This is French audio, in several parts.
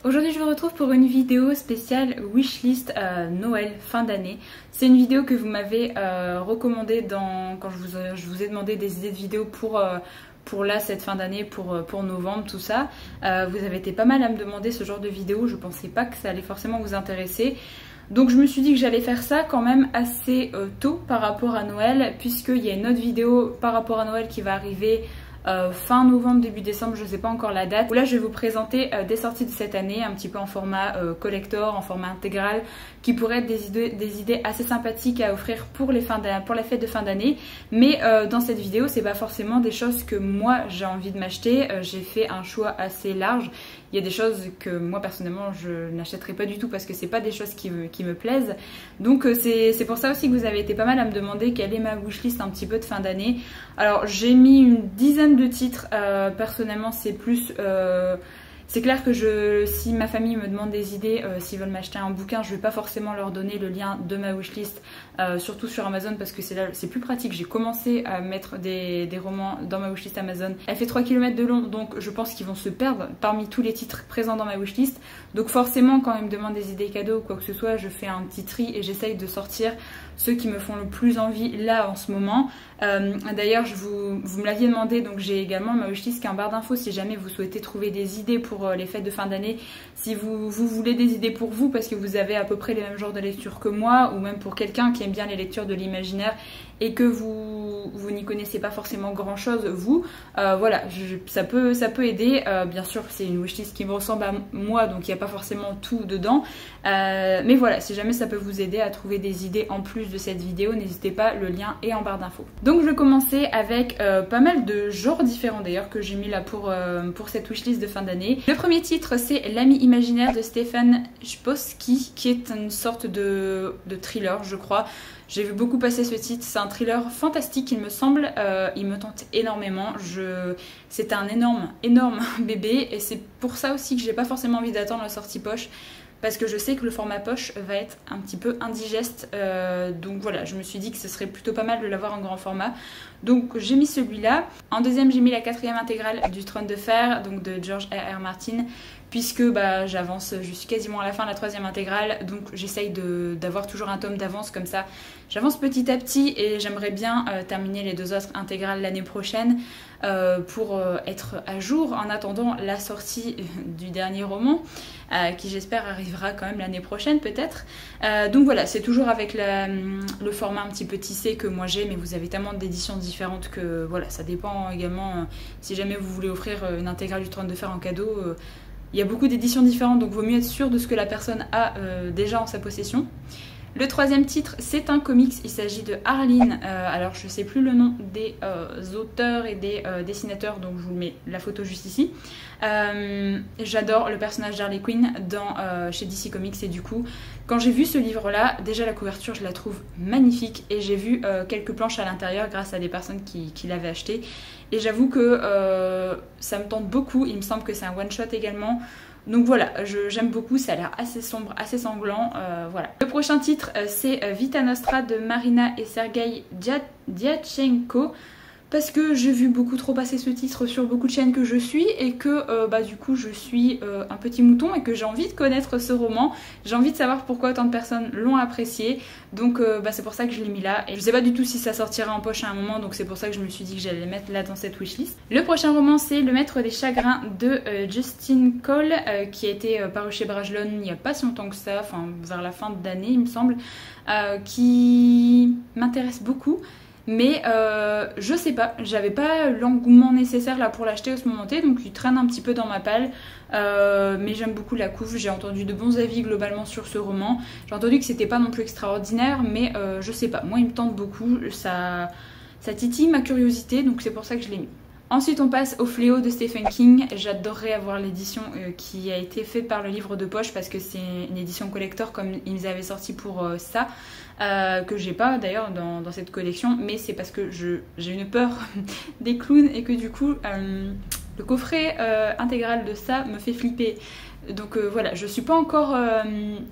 Aujourd'hui je vous retrouve pour une vidéo spéciale wishlist Noël fin d'année. C'est une vidéo que vous m'avez recommandée quand je vous ai demandé des idées de vidéos pour là cette fin d'année, pour novembre, tout ça. Vous avez été pas mal à me demander ce genre de vidéo, je pensais pas que ça allait forcément vous intéresser. Donc je me suis dit que j'allais faire ça quand même assez tôt par rapport à Noël, puisqu'il y a une autre vidéo par rapport à Noël qui va arriver fin novembre, début décembre, je ne sais pas encore la date, où là je vais vous présenter des sorties de cette année, un petit peu en format collector, en format intégral, qui pourraient être des idées assez sympathiques à offrir pour la fête de fin d'année. Mais dans cette vidéo, c'est pas forcément des choses que moi j'ai envie de m'acheter. J'ai fait un choix assez large. Il y a des choses que moi personnellement je n'achèterai pas du tout parce que c'est pas des choses qui me plaisent. Donc c'est pour ça aussi que vous avez été pas mal à me demander quelle est ma wishlist un petit peu de fin d'année. Alors j'ai mis une dizaine de titres. Personnellement c'est plus... c'est clair que si ma famille me demande des idées, s'ils veulent m'acheter un bouquin, je vais pas forcément leur donner le lien de ma wishlist, surtout sur Amazon parce que c'est plus pratique. J'ai commencé à mettre des romans dans ma wishlist Amazon. Elle fait 3 km de long, donc je pense qu'ils vont se perdre parmi tous les titres présents dans ma wishlist. Donc forcément, quand ils me demandent des idées cadeaux ou quoi que ce soit, je fais un petit tri et j'essaye de sortir ceux qui me font le plus envie là en ce moment. D'ailleurs, vous me l'aviez demandé, donc j'ai également ma wishlist qui est en barre d'infos si jamais vous souhaitez trouver des idées pour les fêtes de fin d'année. Si vous voulez des idées pour vous parce que vous avez à peu près les mêmes genres de lecture que moi, ou même pour quelqu'un qui aime bien les lectures de l'imaginaire et que vous n'y connaissez pas forcément grand chose vous, voilà, ça peut aider. Bien sûr c'est une wishlist qui me ressemble à moi, donc il n'y a pas forcément tout dedans, mais voilà, si jamais ça peut vous aider à trouver des idées en plus de cette vidéo, n'hésitez pas, le lien est en barre d'infos. Donc je vais commencer avec pas mal de genres différents d'ailleurs que j'ai mis là pour cette wishlist de fin d'année. Le premier titre c'est L'ami imaginaire de Stefan Chbosky, qui est une sorte de thriller je crois. J'ai vu beaucoup passer ce titre, c'est un thriller fantastique il me semble, il me tente énormément, c'est un énorme bébé et c'est pour ça aussi que j'ai pas forcément envie d'attendre la sortie poche, parce que je sais que le format poche va être un petit peu indigeste, donc voilà, je me suis dit que ce serait plutôt pas mal de l'avoir en grand format, donc j'ai mis celui-là. En deuxième j'ai mis la 4e intégrale du Trône de Fer, donc de George R.R. Martin, puisque j'avance, je suis quasiment à la fin de la 3e intégrale, donc j'essaye d'avoir toujours un tome d'avance, comme ça j'avance petit à petit et j'aimerais bien terminer les 2 autres intégrales l'année prochaine pour être à jour en attendant la sortie du dernier roman qui j'espère arrivera quand même l'année prochaine peut-être. Donc voilà, c'est toujours avec le format un petit peu tissé que moi j'ai, mais vous avez tellement d'éditions différentes que voilà, ça dépend également si jamais vous voulez offrir une intégrale du Trône de Fer en cadeau. Il y a beaucoup d'éditions différentes, donc vaut mieux être sûr de ce que la personne a déjà en sa possession. Le 3e titre, c'est un comics, il s'agit de Arline. Alors je ne sais plus le nom des auteurs et des dessinateurs, donc je vous mets la photo juste ici. J'adore le personnage d'Harley Quinn chez DC Comics, et du coup, quand j'ai vu ce livre-là, déjà la couverture je la trouve magnifique et j'ai vu quelques planches à l'intérieur grâce à des personnes qui l'avaient acheté. Et j'avoue que ça me tente beaucoup, il me semble que c'est un one-shot également. Donc voilà, j'aime beaucoup, ça a l'air assez sombre, assez sanglant, voilà. Le prochain titre, c'est Vita Nostra de Marina et Sergei Diatchenko, parce que j'ai vu beaucoup trop passer ce titre sur beaucoup de chaînes que je suis et que du coup je suis un petit mouton et que j'ai envie de connaître ce roman, j'ai envie de savoir pourquoi autant de personnes l'ont apprécié, donc c'est pour ça que je l'ai mis là. Et je sais pas du tout si ça sortira en poche à un moment, donc c'est pour ça que je me suis dit que j'allais le mettre là dans cette wishlist. Le prochain roman c'est Le Maître des Chagrins de Justin Cole, qui a été paru chez Brajlon il n'y a pas si longtemps que ça, enfin vers la fin d'année il me semble, qui m'intéresse beaucoup. Mais je sais pas, j'avais pas l'engouement nécessaire là pour l'acheter au ce moment-là, donc il traîne un petit peu dans ma palle, mais j'aime beaucoup la couve, j'ai entendu de bons avis globalement sur ce roman, j'ai entendu que c'était pas non plus extraordinaire, mais je sais pas, moi il me tente beaucoup, ça titille ma curiosité, donc c'est pour ça que je l'ai mis. Ensuite on passe au Fléau de Stephen King. J'adorerais avoir l'édition qui a été faite par le livre de poche, parce que c'est une édition collector comme ils avaient sorti pour ça, que j'ai pas d'ailleurs dans cette collection, mais c'est parce que j'ai une peur des clowns et que du coup le coffret intégral de ça me fait flipper. Donc voilà, je suis pas encore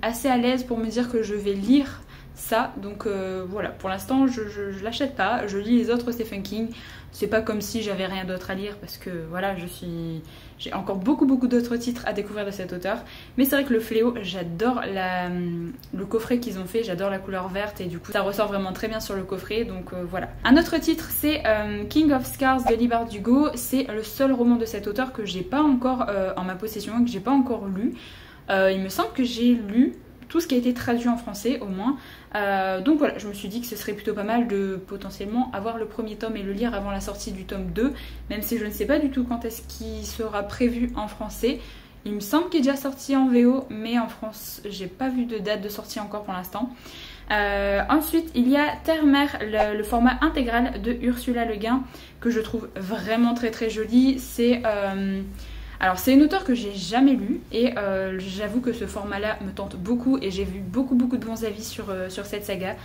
assez à l'aise pour me dire que je vais lire ça. Donc voilà, pour l'instant je l'achète pas, je lis les autres Stephen King. C'est pas comme si j'avais rien d'autre à lire parce que voilà, j'ai encore beaucoup d'autres titres à découvrir de cet auteur. Mais c'est vrai que Le Fléau, j'adore le coffret qu'ils ont fait, j'adore la couleur verte et du coup ça ressort vraiment très bien sur le coffret, donc voilà. Un autre titre, c'est King of Scars de Leigh Bardugo. C'est le seul roman de cet auteur que j'ai pas encore en ma possession, que j'ai pas encore lu. Il me semble que j'ai lu tout ce qui a été traduit en français au moins. Donc voilà, je me suis dit que ce serait plutôt pas mal de potentiellement avoir le premier tome et le lire avant la sortie du tome 2, même si je ne sais pas du tout quand est-ce qu'il sera prévu en français. Il me semble qu'il est déjà sorti en VO, mais en France, j'ai pas vu de date de sortie encore pour l'instant. Ensuite, il y a Terre-Mère, le format intégral de Ursula Le Guin, que je trouve vraiment très joli. Alors c'est une auteure que j'ai jamais lue et j'avoue que ce format-là me tente beaucoup et j'ai vu beaucoup de bons avis sur cette saga.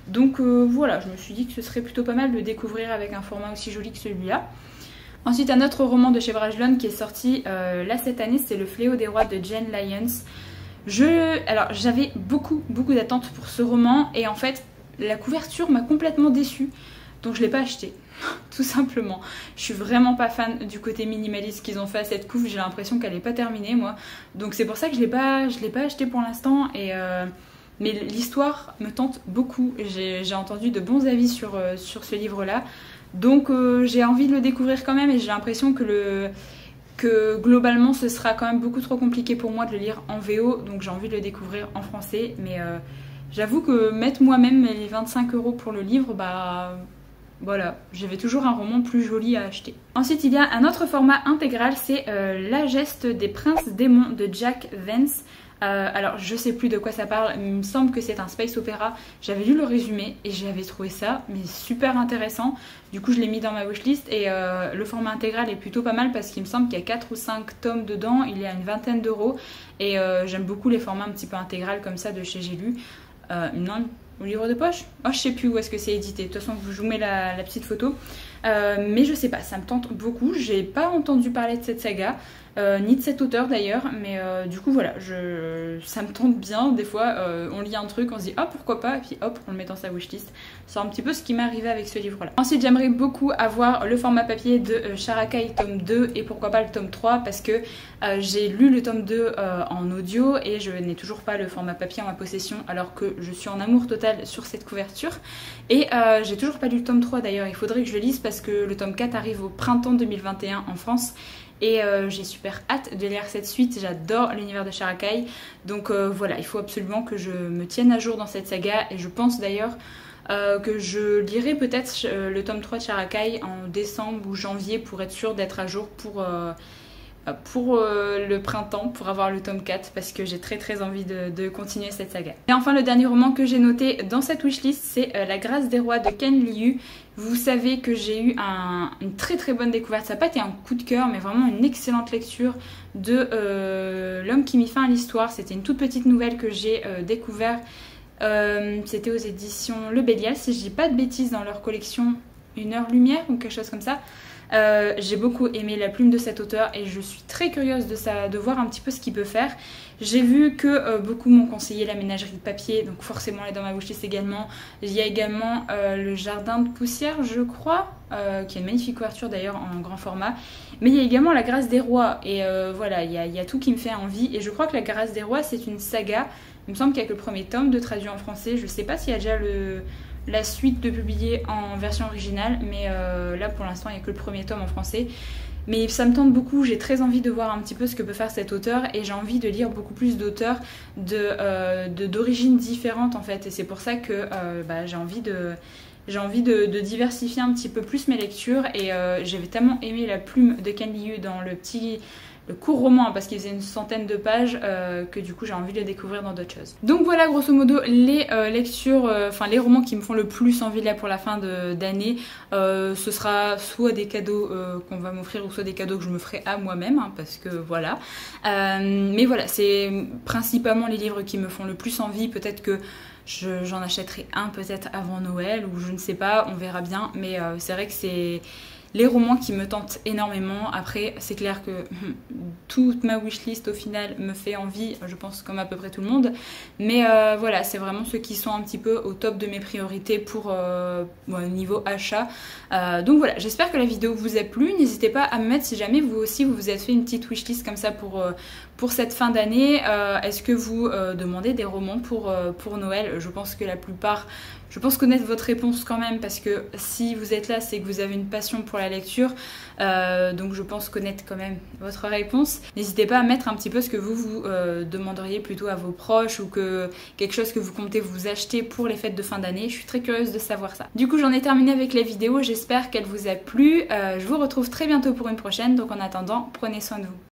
Donc voilà, je me suis dit que ce serait plutôt pas mal de découvrir avec un format aussi joli que celui-là. Ensuite, un autre roman de chez Brajlon qui est sorti là cette année, c'est Le Fléau des Rois de Jane Lyons. Alors j'avais beaucoup d'attentes pour ce roman et en fait la couverture m'a complètement déçue. Donc je l'ai pas acheté, tout simplement. Je suis vraiment pas fan du côté minimaliste qu'ils ont fait à cette couve. J'ai l'impression qu'elle est pas terminée, moi. Donc c'est pour ça que je l'ai pas acheté pour l'instant. Mais l'histoire me tente beaucoup. J'ai entendu de bons avis sur ce livre-là. Donc j'ai envie de le découvrir quand même. Et j'ai l'impression que globalement ce sera quand même beaucoup trop compliqué pour moi de le lire en VO. Donc j'ai envie de le découvrir en français. Mais j'avoue que mettre moi-même les 25 € pour le livre, bah... Voilà, j'avais toujours un roman plus joli à acheter. Ensuite, il y a un autre format intégral, c'est La Geste des Princes Démons de Jack Vance. Alors, je sais plus de quoi ça parle, mais il me semble que c'est un space opéra. J'avais lu le résumé et j'avais trouvé ça mais super intéressant. Du coup, je l'ai mis dans ma wishlist et le format intégral est plutôt pas mal parce qu'il me semble qu'il y a 4 ou 5 tomes dedans. Il y a une vingtaine d'euros et j'aime beaucoup les formats un petit peu intégral comme ça de chez J'ai lu. Non, au livre de poche. Oh, je sais plus où est-ce que c'est édité. De toute façon, je vous mets la petite photo. Mais je sais pas, ça me tente beaucoup. J'ai pas entendu parler de cette saga, ni de cet auteur d'ailleurs. Mais du coup, voilà, ça me tente bien. Des fois, on lit un truc, on se dit ah pourquoi pas, et puis hop, on le met dans sa wishlist. C'est un petit peu ce qui m'est arrivé avec ce livre-là. Ensuite, j'aimerais beaucoup avoir le format papier de Sharakai tome 2 et pourquoi pas le tome 3 parce que j'ai lu le tome 2 en audio et je n'ai toujours pas le format papier en ma possession alors que je suis en amour total sur cette couverture. Et j'ai toujours pas lu le tome 3 d'ailleurs, il faudrait que je le lise parce que le tome 4 arrive au printemps 2021 en France. Et j'ai super hâte de lire cette suite, j'adore l'univers de Sharakai. Donc voilà, il faut absolument que je me tienne à jour dans cette saga. Et je pense d'ailleurs que je lirai peut-être le tome 3 de Sharakai en décembre ou janvier pour être sûre d'être à jour pour le printemps, pour avoir le tome 4 parce que j'ai très envie de continuer cette saga. Et enfin le dernier roman que j'ai noté dans cette wishlist, c'est La Grâce des Rois de Ken Liu. Vous savez que j'ai eu une très bonne découverte, ça n'a pas été un coup de cœur mais vraiment une excellente lecture de L'homme qui mit fin à l'histoire. C'était une toute petite nouvelle que j'ai découvert, c'était aux éditions Le Bélial si je dis pas de bêtises, dans leur collection Une heure lumière ou quelque chose comme ça. J'ai beaucoup aimé la plume de cet auteur et je suis très curieuse de voir un petit peu ce qu'il peut faire. J'ai vu que beaucoup m'ont conseillé la ménagerie de papier, donc forcément elle est dans ma wishlist également. Il y a également le jardin de poussière, je crois, qui a une magnifique couverture d'ailleurs en grand format. Mais il y a également La Grâce des Rois et voilà, il y a tout qui me fait envie. Et je crois que La Grâce des Rois c'est une saga. Il me semble qu'il n'y a que le premier tome de traduit en français. Je ne sais pas s'il y a déjà la suite de publier en version originale, mais là pour l'instant il n'y a que le premier tome en français. Mais ça me tente beaucoup, j'ai très envie de voir un petit peu ce que peut faire cet auteur et j'ai envie de lire beaucoup plus d'auteurs d'origines différentes en fait. Et c'est pour ça que j'ai envie de diversifier un petit peu plus mes lectures et j'avais tellement aimé la plume de Ken Liu dans le court roman parce qu'il faisait une centaine de pages que du coup j'ai envie de le découvrir dans d'autres choses. Donc voilà grosso modo les lectures, les romans qui me font le plus envie là pour la fin d'année. Ce sera soit des cadeaux qu'on va m'offrir ou soit des cadeaux que je me ferai à moi-même parce que voilà. Mais voilà, c'est principalement les livres qui me font le plus envie. Peut-être que j'en achèterai un peut-être avant Noël ou je ne sais pas, on verra bien. Mais c'est vrai que les romans qui me tentent énormément. Après c'est clair que toute ma wishlist au final me fait envie, je pense comme à peu près tout le monde, mais voilà, c'est vraiment ceux qui sont un petit peu au top de mes priorités pour niveau achat. Donc voilà, j'espère que la vidéo vous a plu. N'hésitez pas à me mettre si jamais vous aussi vous vous êtes fait une petite wishlist comme ça pour cette fin d'année. Est-ce que vous demandez des romans pour Noël? Je pense que la plupart, je pense connaître votre réponse quand même, parce que si vous êtes là, c'est que vous avez une passion pour la lecture. Donc je pense connaître quand même votre réponse. N'hésitez pas à mettre un petit peu ce que vous demanderiez plutôt à vos proches, ou que quelque chose que vous comptez vous acheter pour les fêtes de fin d'année. Je suis très curieuse de savoir ça. Du coup, j'en ai terminé avec la vidéo. J'espère qu'elle vous a plu. Je vous retrouve très bientôt pour une prochaine. Donc en attendant, prenez soin de vous.